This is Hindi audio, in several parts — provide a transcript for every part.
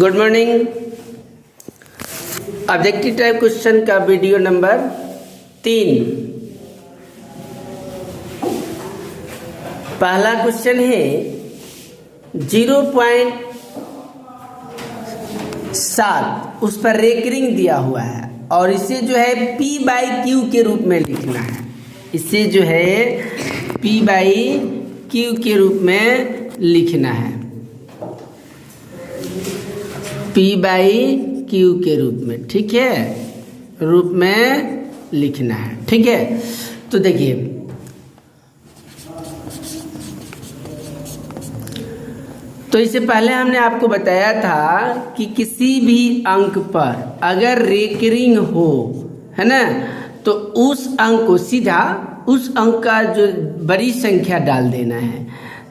Good morning. Objective type question का वीडियो नंबर 3। पहला क्वेश्चन है 0.7 उस पर रेकरिंग दिया हुआ है और इसे जो है P/Q के रूप में लिखना है। इसे जो है P/Q के रूप में लिखना है। P/Q के रूप में, ठीक है, रूप में लिखना है, ठीक है। तो देखिए, तो इससे पहले हमने आपको बताया था कि किसी भी अंक पर अगर रेकरिंग हो, है ना, तो उस अंक को सीधा उस अंक का जो बड़ी संख्या डाल देना है।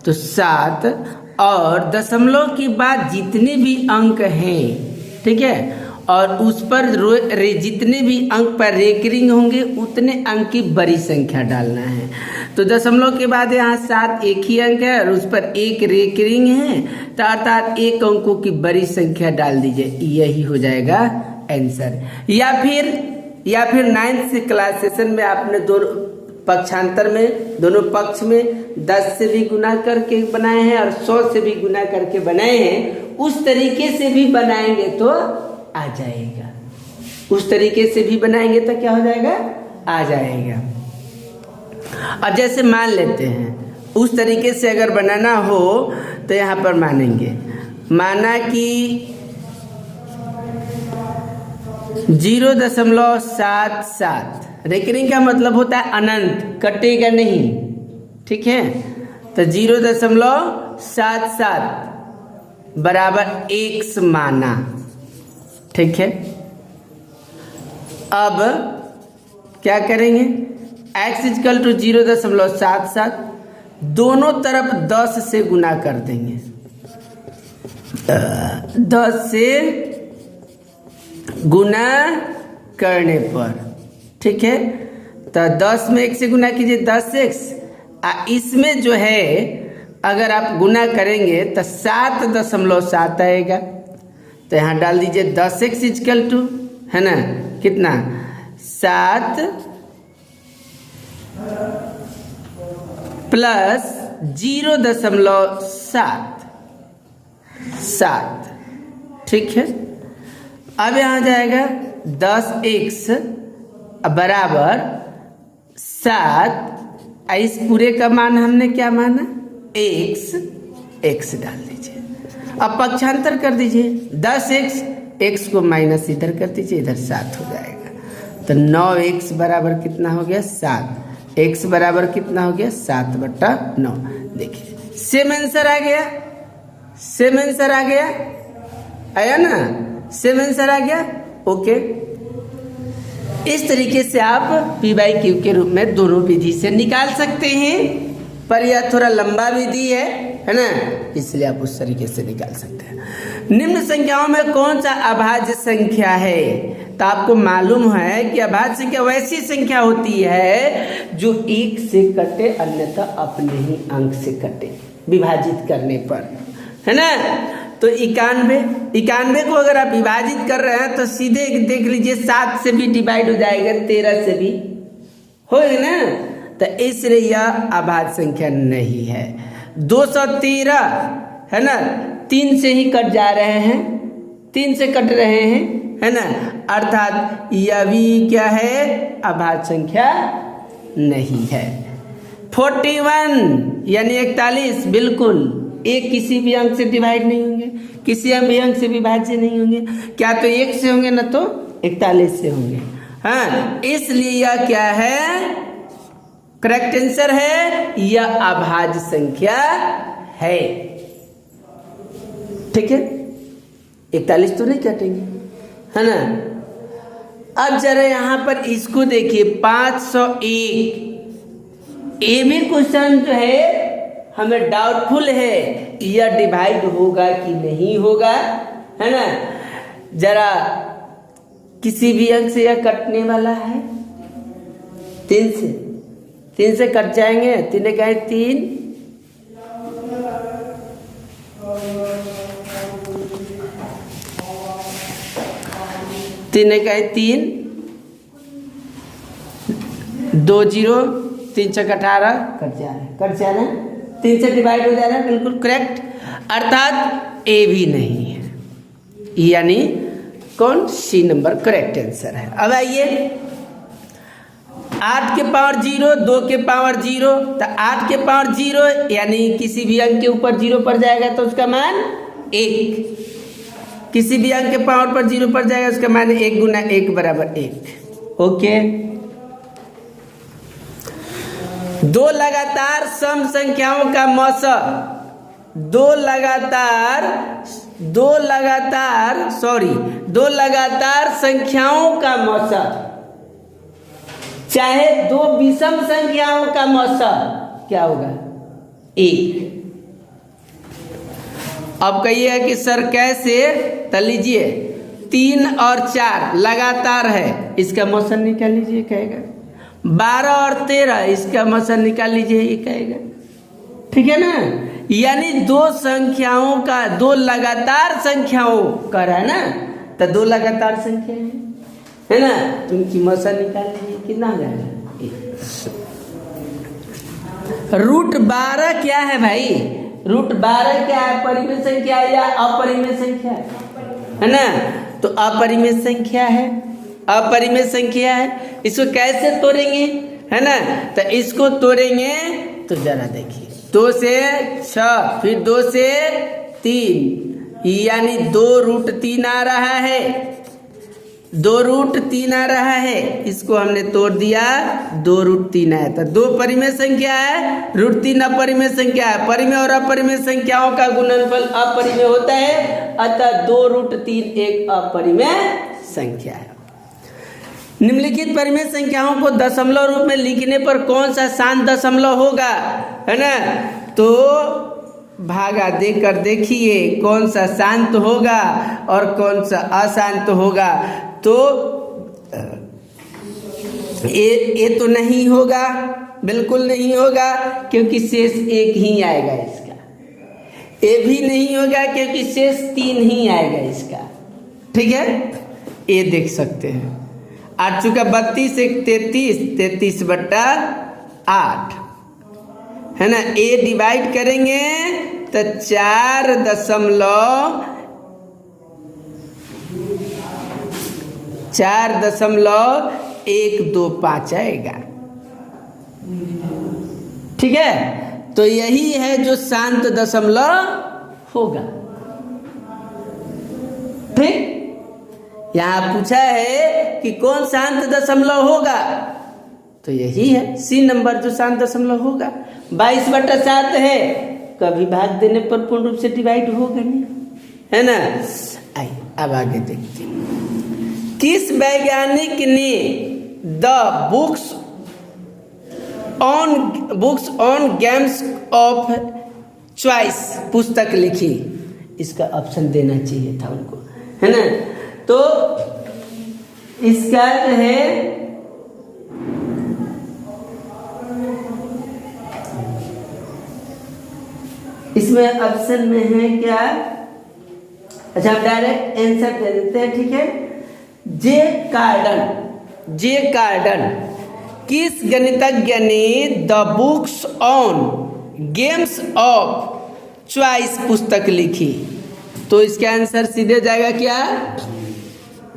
तो 7 और दशमलव के बाद जितने भी अंक हैं, ठीक है, और उस पर जितने भी अंक पर रेकरिंग होंगे उतने अंक की बड़ी संख्या डालना है। तो दशमलव के बाद यहाँ 7 एक ही अंक है और उस पर एक रेकरिंग है, तो अर्थात एक अंकों की बड़ी संख्या डाल दीजिए, यही हो जाएगा आंसर। या फिर 9th क्लास सेशन में आपने दोनों पक्षांतर में दोनों पक्ष में 10 से भी गुना करके बनाए हैं और 100 से भी गुना करके बनाए हैं। उस तरीके से भी बनाएंगे तो आ जाएगा। उस तरीके से भी बनाएंगे तो क्या हो जाएगा, आ जाएगा। अब जैसे मान लेते हैं उस तरीके से अगर बनाना हो तो यहाँ पर मानेंगे, माना कि 0.77 रेकरिंग का मतलब होता है अनंत, कटेगा नहीं, ठीक है। तो 0.77 बराबर x माना, ठीक है। अब क्या करेंगे, x इक्वल टू 0.77 दोनों तरफ 10 से गुना कर देंगे। 10 से गुना करने पर, ठीक है, तो 10 में 1 से गुना कीजिए 10x, इसमें जो है अगर आप गुना करेंगे तो 7.7 आएगा। तो यहाँ डाल दीजिए 10x इक्वल टू, है ना, कितना 7 प्लस 0.7, ठीक है। अब यहाँ जाएगा 10x बराबर 7, इस पूरे का मान हमने क्या माना, x डाल दीजिए। अब पक्षांतर कर दीजिए, 10x को माइनस इधर कर दीजिए, इधर 7 हो जाएगा। तो 9x बराबर कितना हो गया 7, x बराबर कितना हो गया 7/9। देखिए सेम आंसर आ गया, सेम आंसर आ गया, आया ना, सेम आंसर आ गया, ओके। इस तरीके से आप P/Q के रूप में दोनों विधि से निकाल सकते हैं, पर यह थोड़ा लंबा विधि है ना, इसलिए आप उस तरीके से निकाल सकते हैं। निम्न संख्याओं में कौन सा अभाज्य संख्या है? तो आपको मालूम है कि अभाज्य संख्या वैसी संख्या होती है जो 1 से कटे, अन्यथा अपने ही अंक से कटे विभाजित करने पर, है ना। तो 91 को अगर आप विभाजित कर रहे हैं तो सीधे देख लीजिए 7 से भी डिवाइड हो जाएगा, 13 से भी होगा ना, तो इसलिए यह अभाज्य संख्या नहीं है। 213 है ना, 3 से ही कट जा रहे हैं, 3 से कट रहे हैं, है ना, अर्थात यह भी क्या है, अभाज्य संख्या नहीं है। 41 यानी 41 बिल्कुल एक किसी भी अंक से डिवाइड नहीं होंगे, किसी भी अंक से विभाज्य नहीं होंगे, क्या तो 1 से होंगे ना तो 41 से होंगे, हाँ, इसलिए यह क्या है, करेक्ट आंसर है, यह अभाज्य संख्या है, ठीक है। 41 तो नहीं कटेंगे, है ना। अब जरा यहां पर इसको देखिए 501, ये भी क्वेश्चन जो है हमें डाउटफुल है, यह डिवाइड होगा कि नहीं होगा, है ना। जरा किसी भी अंक से यह कटने वाला है, 3 से कट जाएंगे, 3 का 3, 3 एक 3, 2 0, 3 6 18 कट जा रहा है 3 से डिवाइड हो जा रहा है, बिल्कुल करेक्ट। अर्थात ए भी नहीं है, यानी कौन? सी नंबर करेक्ट आंसर है। अब आइए 8 के पावर 0, 2 के पावर 0, तो 8 के पावर 0 यानी किसी भी अंक के ऊपर 0 पर जाएगा तो उसका मान 1, किसी भी अंक के पावर पर 0 पर जाएगा उसका मान 1 गुना 1 बराबर 1। ओके, दो लगातार सम संख्याओं का मौसा, दो लगातार संख्याओं का मौसा, चाहे दो विषम संख्याओं का मौसा क्या होगा? 1। अब कहिए कि सर कैसे? तो लीजिए 3 और 4 लगातार है, इसका मौसा निकाल लीजिए, कहेगा 12 और 13 इसका मौसा निकाल लीजिए, ये कहेगा, ठीक है ना। यानी दो संख्याओं का, दो लगातार संख्याओं का है ना, तो दो लगातार संख्या है ना, उनकी मौसा निकाल लीजिए, कितना हो जाएगा? √12 क्या है भाई? √12 क्या है? परिमेय संख्या या अपरिमेय संख्या है ना, तो अपरिमेय संख्या है, अपरिमेय संख्या है। इसको कैसे तोड़ेंगे है ना, तो इसको तोड़ेंगे तो जरा देखिए, 2 से 6, फिर 2 से 3, यानी 2√3 आ रहा है, 2√3 आ रहा है, इसको हमने तोड़ दिया, 2√3 आया था। 2 परिमेय संख्या है, √3 अपरिमेय संख्या है, परिमेय और अपरिमेय संख्याओं का गुणनफल अपरिमेय होता है, अतः 2√3 एक अपरिमेय संख्या है। निम्नलिखित परिमेय संख्याओं को दशमलव रूप में लिखने पर कौन सा शांत दशमलव होगा, है ना, तो भागा देकर देखिए कौन सा शांत होगा और कौन सा अशांत होगा। तो ये तो नहीं होगा, बिल्कुल नहीं होगा, क्योंकि शेष 1 ही आएगा इसका। ये भी नहीं होगा क्योंकि शेष 3 ही आएगा इसका, ठीक है। ये देख सकते हैं, 8 चुका 32 1 33, 33/8 है ना। ए डिवाइड करेंगे तो 4.125 आएगा, ठीक है। तो यही है जो शांत दशमलव होगा, ठीक। यहाँ पूछा है कि कौन शांत दशमलव होगा, तो यही है सी नंबर जो शांत दशमलव होगा। 22/7 है, कभी भाग देने पर पूर्ण रूप से डिवाइड होगा नहीं, है ना। आइए अब आगे देखते हैं, किस वैज्ञानिक ने the books on games of choice पुस्तक लिखी? इसका ऑप्शन देना चाहिए था उनको, है ना। तो इसका जो है इसमें ऑप्शन में है क्या? अच्छा हम डायरेक्ट आंसर दे देते हैं, ठीक है। जे कार्डन किस गणितज्ञ ने the books on games of choice पुस्तक लिखी? तो इसका आंसर सीधे जाएगा क्या?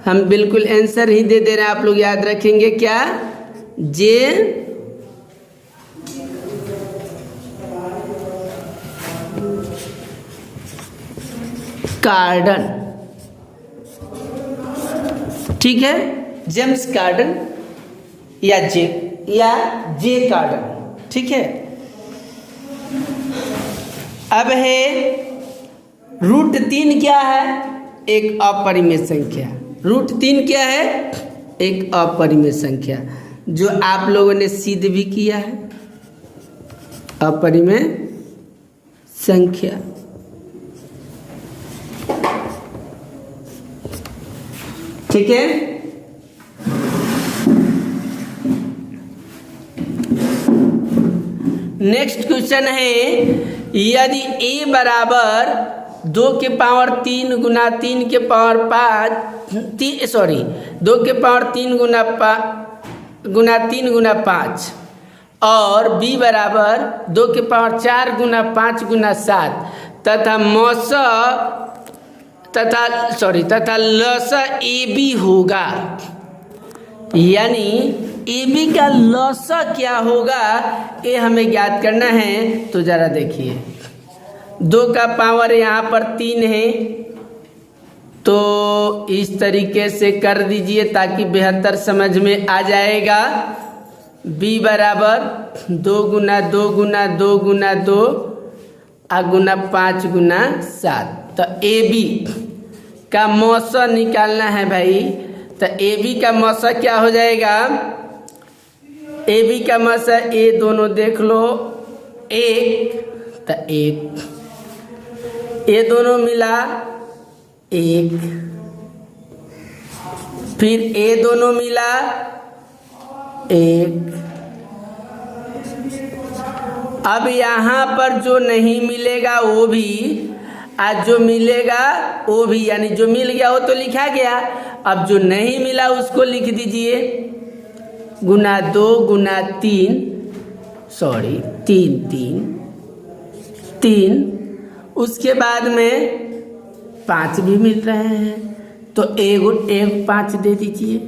हम बिल्कुल आंसर ही दे रहे हैं, आप लोग याद रखेंगे क्या? जे कार्डन, ठीक है, जेम्स कार्डन या जे कार्डन, ठीक है। अब है √3 क्या है? एक अपरिमेय संख्या। √3 क्या है? एक अपरिमेय संख्या, जो आप लोगों ने सिद्ध भी किया है, अपरिमेय संख्या। ठीक है। नेक्स्ट क्वेश्चन है, यदि a बराबर 2 के पावर 3 गुना 3 के पावर 5 2 के पावर 3 गुना 3 गुना 5 और b बराबर 2 के पावर 4 गुना 5 गुना 7 तथा तथा लसा AB होगा। यानी AB का लसा क्या होगा ये हमें ज्ञात करना है। तो जरा देखिए 2 का पावर यहाँ पर 3 है, तो इस तरीके से कर दीजिए ताकि बेहतर समझ में आ जाएगा। b बराबर 2 गुना 2 गुना 2 गुना 2 गुना 5 गुना 7। तो AB का मौसा निकालना है भाई। तो AB का मौसा क्या हो जाएगा? AB का मौसा A दोनों देख लो 1, तो 1 A दोनों मिला 1, फिर A दोनों मिला 1। अब यहाँ पर जो नहीं मिलेगा वो भी, आज जो मिलेगा वो भी, यानी जो मिल गया वो तो लिखा गया। अब जो नहीं मिला उसको लिख दीजिए गुना 2 गुना 3 3। उसके बाद में 5 भी मिल रहे हैं तो एक 5 दे दीजिए।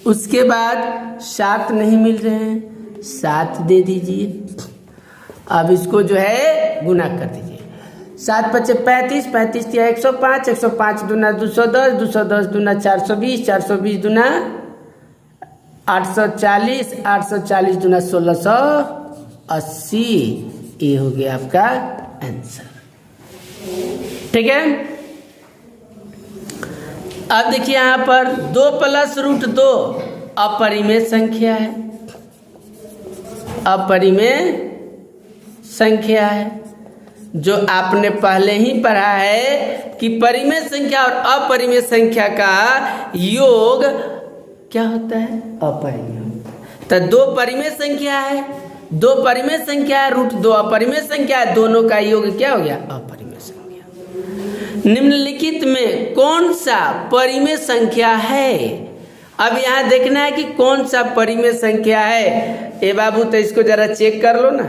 उसके बाद 7 नहीं मिल रहे हैं, 7 दे दीजिए। अब इसको जो है गुना कर दीजिए। 7 × 5 = 35, 35 × 105, 105 दूना 210, 210 दूना 420, 420 दूना 840, 840 दूना 1680। ये हो गया आपका आंसर। ठीक है। अब देखिए यहाँ पर 2 + √2 अपरिमेय संख्या है। अपरिमेय संख्या है जो आपने पहले ही पढ़ा है कि परिमेय संख्या और अपरिमेय संख्या का योग क्या होता है? अपरिमेय। तो 2 परिमेय संख्या है, 2 परिमेय संख्या है, √2 अपरिमेय संख्या है, दोनों का योग क्या हो गया? अपरिमेय संख्या। निम्नलिखित में कौन सा परिमेय संख्या है? अब यहाँ देखना है कि कौन सा परिमेय संख्या है। ए बाबू तो इसको जरा चेक कर लो ना।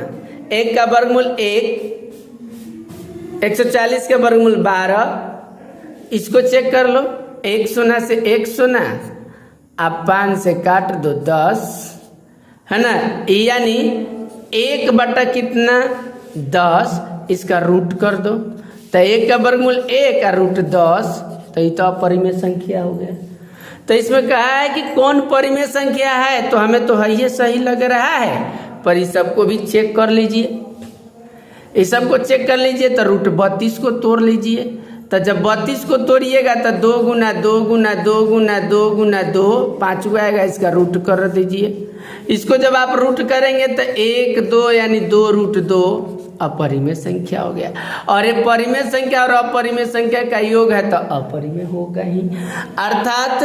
1 का वर्गमूल 1, 140 का वर्गमूल 12, इसको चेक कर लो। 1 शून्य से 1 शून्य, आप 5 से काट दो 10, है ना। यानी 1 बटा कितना? 10, इसका रूट कर दो। तो 1 का वर्गमूल 1 और √10, तो ये तो अपरिमेय संख्या हो गया। तो इसमें कहा है कि कौन परिमेय संख्या है, तो हमें तो ये सही लग रहा है, पर इस सबको भी चेक कर लीजिए। इस सबको चेक कर लीजिए तो √32 को तोड़ लीजिए। तो जब 32 को तोड़िएगा तो 2 गुना 2 गुना 2 गुना 2 गुना 2 5 को आएगा, इसका रूट कर दीजिए। इसको जब आप रूट करेंगे तो 1 2 यानी 2 √2 अपरिमेय संख्या हो गया। और ये परिमेय संख्या और अपरिमेय संख्या का योग है तो अपरिमेय होगा ही। अर्थात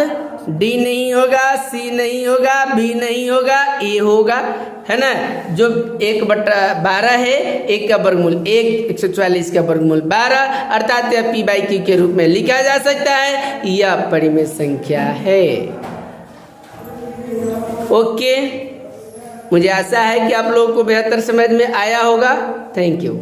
D नहीं होगा, C नहीं होगा, B नहीं होगा, A होगा, है ना। जो 1/12 है, 1 का वर्गमूल 1, 144 का वर्गमूल 12, अर्थात यह P/Q के रूप में लिखा जा सकता है। यह परिमेय संख्या है। ओके, मुझे आशा है कि आप लोगों को बेहतर समझ में आया होगा। Thank you.